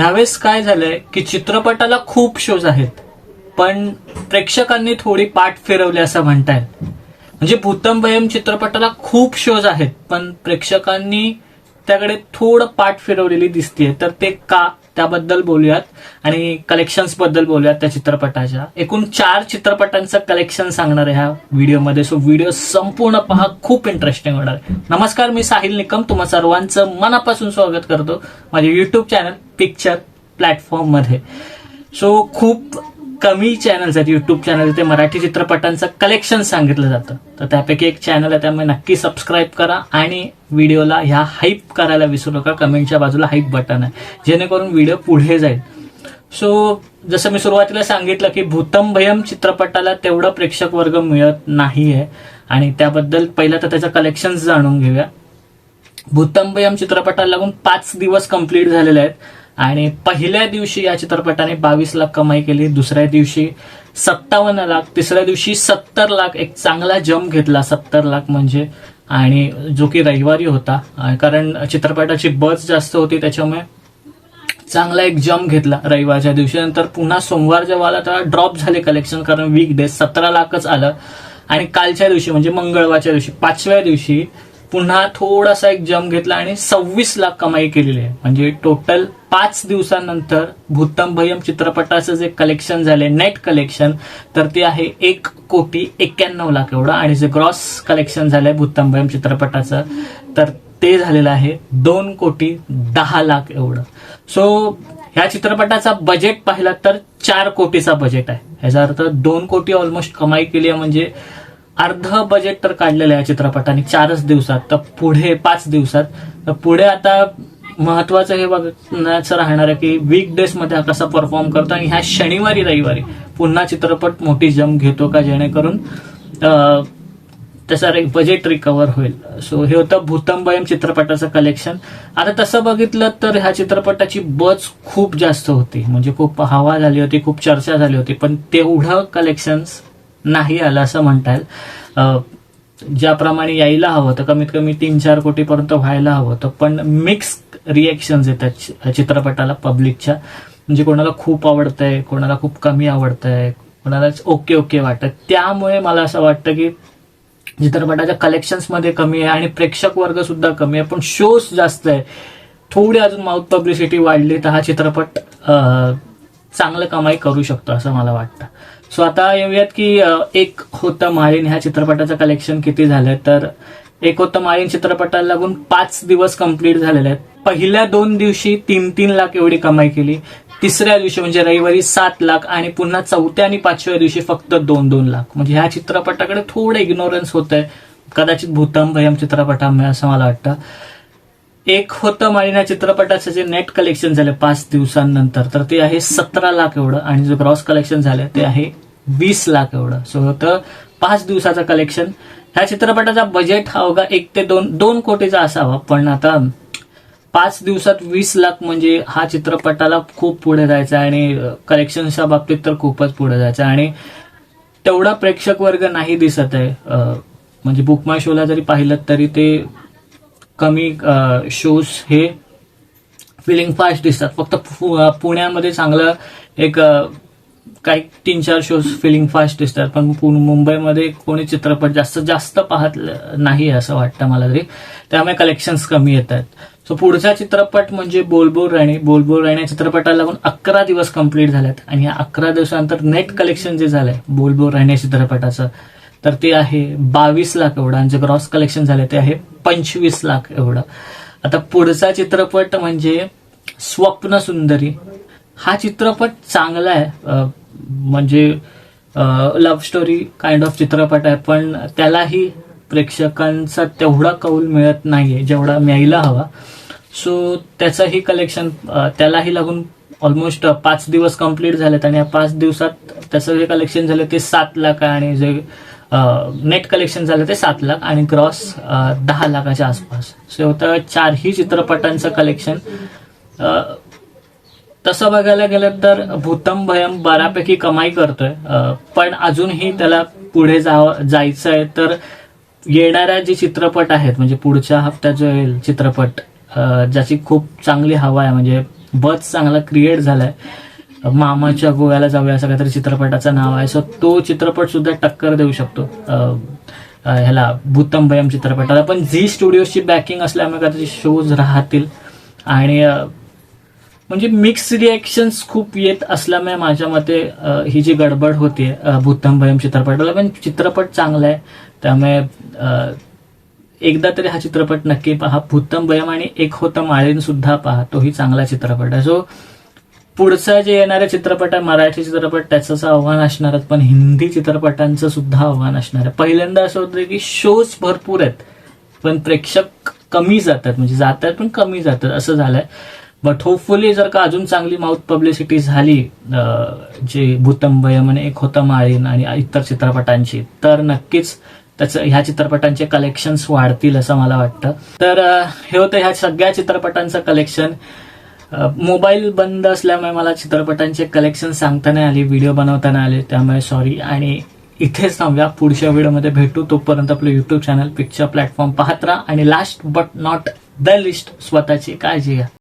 ह्यावेळेस काय झालंय की चित्रपटाला खूप शोज आहेत, पण प्रेक्षकांनी थोडी पाठ फिरवली असं म्हणताय. म्हणजे भूतम भयम चित्रपटाला खूप शोज आहेत, पण प्रेक्षकांनी त्याकडे थोडं पाठ फिरवलेली दिसतीये. तर ते का, त्याबद्दल बोलूयात आणि कलेक्शन्स बद्दल बोलूयात त्या चित्रपटाच्या. एकूण 4 चित्रपटांचं कलेक्शन सांगणार आहे ह्या व्हिडिओमध्ये. सो व्हिडिओ संपूर्ण पहा, खूप इंटरेस्टिंग होणार आहे. नमस्कार, मी साहिल निकम तुम्हा सर्वांचं मनापासून स्वागत करतो माझ्या युट्यूब चॅनल पिक्चर प्लॅटफॉर्म मध्ये. सो खूप कमी चॅनल्स आहेत युट्यूब चॅनल ते मराठी चित्रपटांचं कलेक्शन सांगितलं जातं, तर त्यापैकी एक चॅनल आहे, त्यामुळे नक्की सबस्क्राईब करा आणि व्हिडिओला ह्या हाईप करायला विसरू नका. कमेंटच्या बाजूला हाईप बटन आहे, जेणेकरून व्हिडिओ पुढे जाईल. सो जसं मी सुरुवातीला सांगितलं की भूतम भयम चित्रपटाला तेवढं प्रेक्षक वर्ग मिळत नाहीये आणि त्याबद्दल पहिलं तर त्याचं कलेक्शन जाणून घेऊया. भूतम भयम चित्रपटाला लागून 5 दिवस कंप्लीट झालेले आहेत आणि पहिल्या दिवशी या चित्रपटाने 22 लाख कमाई केली, दुसऱ्या दिवशी 57 लाख, तिसऱ्या दिवशी 70 लाख. एक चांगला जम्प घेतला 70 लाख म्हणजे, आणि जो की रविवारी होता, कारण चित्रपटाची बस जास्त होती त्याच्यामुळे चांगला एक जम्प घेतला रविवारच्या दिवशी. नंतर पुन्हा सोमवार जेव्हा आला तेव्हा ड्रॉप झाले कलेक्शन, कारण वीक डे 17 लाखच आलं. आणि कालच्या दिवशी म्हणजे मंगळवारच्या दिवशी 5व्या दिवशी पुन्हा थोडासा एक जम्प घेतला आणि 26 लाख कमाई केलेली आहे. म्हणजे टोटल 5 दिवसानंतर भूतम भयम चित्रपटाचं जे कलेक्शन झाले नेट कलेक्शन, तर ते आहे 1,91,00,000 एवढं. आणि जे ग्रॉस कलेक्शन झालंय भूतम भयम चित्रपटाचं, तर ते झालेलं आहे 2,10,00,000 एवढं. सो ह्या चित्रपटाचा बजेट पाहिला तर 4 कोटीचा बजेट आहे. ह्याचा अर्थ 2 कोटी ऑलमोस्ट कमाई केली आहे, म्हणजे अर्ध बजेट तर काढलेलं आहे चित्रपटाने 4च दिवसात. तर पुढे 5 दिवसात, तर पुढे आता महत्वाचं हे बघण्याचं राहणार आहे की वीक डेज मध्ये हा कसा परफॉर्म करतो आणि ह्या शनिवारी रविवारी पुन्हा चित्रपट मोठी जम्प घेतो का, जेणेकरून त्याचा बजेट रिकव्हर होईल. सो हे होतं भूतम भयम चित्रपटाचं कलेक्शन. आता तसं बघितलं तर ह्या चित्रपटाची बज खूप जास्त होती, म्हणजे खूप हवा झाली होती, खूप चर्चा झाली होती, पण तेवढं कलेक्शन्स नाही आलं असं म्हणता येईल. ज्याप्रमाणे यायला हवं होतं, कमीत कमी 3-4 कोटीपर्यंत व्हायला हवं होतं, पण मिक्स रिएक्शन्स येतात चित्रपटाला पब्लिकच्या. म्हणजे कोणाला खूप आवडतंय, कोणाला खूप कमी आवडतंय, कोणाला ओके ओके वाटत. त्यामुळे मला असं वाटतं की चित्रपटाच्या कलेक्शन्स मध्ये कमी आहे आणि प्रेक्षक वर्ग सुद्धा कमी आहे, पण शोज जास्त आहे. थोडी अजून माउथ पब्लिसिटी वाढली तर हा चित्रपट चांगलं कमाई करू शकतो असं मला वाटतं. सो आता येऊयात की एक होतं माळीन ह्या चित्रपटाचं कलेक्शन किती झालंय. तर एक होतं माळीन चित्रपटाला लागून 5 दिवस कंप्लीट झालेले आहेत. पहिल्या 2 दिवशी 3-3 लाख एवढी कमाई केली, तिसऱ्या दिवशी म्हणजे रविवारी 7 लाख आणि पुन्हा 4थ्या आणि 5व्या दिवशी फक्त 2-2 लाख. म्हणजे ह्या चित्रपटाकडे थोडं इग्नोरन्स होत आहे कदाचित भूतम भयम चित्रपटामुळे असं मला वाटतं. एक होतं माळीन ह्या चित्रपटाचं जे नेट कलेक्शन झालं 5 दिवसांनंतर, तर ते आहे 17 लाख एवढं आणि जे ग्रॉस कलेक्शन झालं ते आहे 20 लाख एवढं. सो होतं 5 दिवसाचं कलेक्शन. ह्या चित्रपटाचा बजेट हा अवघा 1 ते 2 कोटीचा असावा, पण आता 5 दिवसात 20 लाख म्हणजे हा चित्रपटाला खूप पुढे जायचा आणि कलेक्शनच्या बाबतीत तर खूपच पुढे जायचं. आणि तेवढा प्रेक्षक वर्ग नाही दिसत आहे. म्हणजे बुक माय शोला जरी पाहिलं तरी ते कमी शोज हे फिलिंग फास्ट दिसतात. फक्त पुण्यामध्ये चांगलं एक काही 3-4 शोज फिलिंग फास्ट दिसतात, पण मुंबईमध्ये कोणी चित्रपट जास्त पाहत नाही असं वाटतं मला तरी, त्यामुळे कलेक्शन्स कमी येत आहेत. सो पुढचा चित्रपट म्हणजे बोलबोल राणी. बोलबोल राणी चित्रपटाला लागून 11 दिवस कंप्लीट झालेत आणि या 11 दिवसानंतर नेट कलेक्शन जे झालंय बोलबोल राणी चित्रपटाचं, तर ते आहे 22 लाख एवढं आणि जे ग्रॉस कलेक्शन झाले ते आहे 25 लाख एवढं. आता पुढचा चित्रपट म्हणजे स्वप्न सुंदरी. हा चित्रपट चांगला आहे, म्हणजे लव्ह स्टोरी काइंड ऑफ चित्रपट आहे, पण त्यालाही प्रेक्षकांचा तेवढा कौल मिळत नाहीये जेवढा मिळायला हवा. सो त्याचंही कलेक्शन त्यालाही लागून ऑलमोस्ट 5 दिवस कंप्लीट झालेत आणि या 5 दिवसात त्याचं जे कलेक्शन झालं ते 7 लाख आहे आणि जे नेट कलेक्शन झालं ते 7 लाख आणि ग्रॉस 10 लाखाच्या आसपास. सो होतं 4ही चित्रपटांचं कलेक्शन. तसं बघायला गेलं तर भूतम भयम बऱ्यापैकी कमाई करतोय, पण अजूनही त्याला पुढे जायचं आहे. तर येणाऱ्या जे चित्रपट आहेत म्हणजे पुढच्या हप्त्यात जो येईल चित्रपट ज्याची खूप चांगली हवा आहे, म्हणजे बज चांगला क्रिएट झालाय. मामाच्या गोव्याला जाऊया असं काहीतरी चित्रपटाचं नाव आहे. सो तो चित्रपट सुद्धा टक्कर देऊ शकतो ह्याला भूतंबयम चित्रपटाला. पण झी स्टुडिओची बॅकिंग असल्यामुळे काहीतरी शोज राहतील. आणि म्हणजे मिक्स रिएक्शन्स खूप येत असल्यामुळे माझ्या मते ही जी गडबड होती भूतंबयम चित्रपटाला. पण चित्रपट चांगला आहे, त्यामुळे एकदा तरी हा चित्रपट नक्की पहा. भूतंबयम आणि एक होतं माळीन सुद्धा पहा, तोही चांगला चित्रपट आहे. सो पुढचा जे येणारे चित्रपट आहे मराठी चित्रपट, त्याचं आव्हान असणार आहे, पण हिंदी चित्रपटांचं सुद्धा आव्हान असणार आहे. पहिल्यांदा असं होतं की शोज भरपूर आहेत पण प्रेक्षक कमी जातात, म्हणजे जातात पण कमी जातात असं झालंय. बट होपफुली जर का अजून चांगली माउथ पब्लिसिटी झाली जे भूतंबयम आणि एक होतं माळीन आणि इतर चित्रपटांची, तर नक्कीच त्याचं ह्या चित्रपटांचे कलेक्शन्स वाढतील असं मला वाटतं. तर हे होतं ह्या सगळ्या चित्रपटांचं कलेक्शन. मोबाईल बंद असल्यामुळे मला चित्रपटांचे कलेक्शन सांगता नाही आली, व्हिडिओ बनवता नाही आले, त्यामुळे सॉरी. आणि इथेच थांबूया, पुढच्या व्हिडिओमध्ये भेटू. तोपर्यंत आपलं युट्यूब चॅनल पिक्चर प्लॅटफॉर्म पाहत राहा. आणि last but not the list, स्वतःची काळजी घ्या.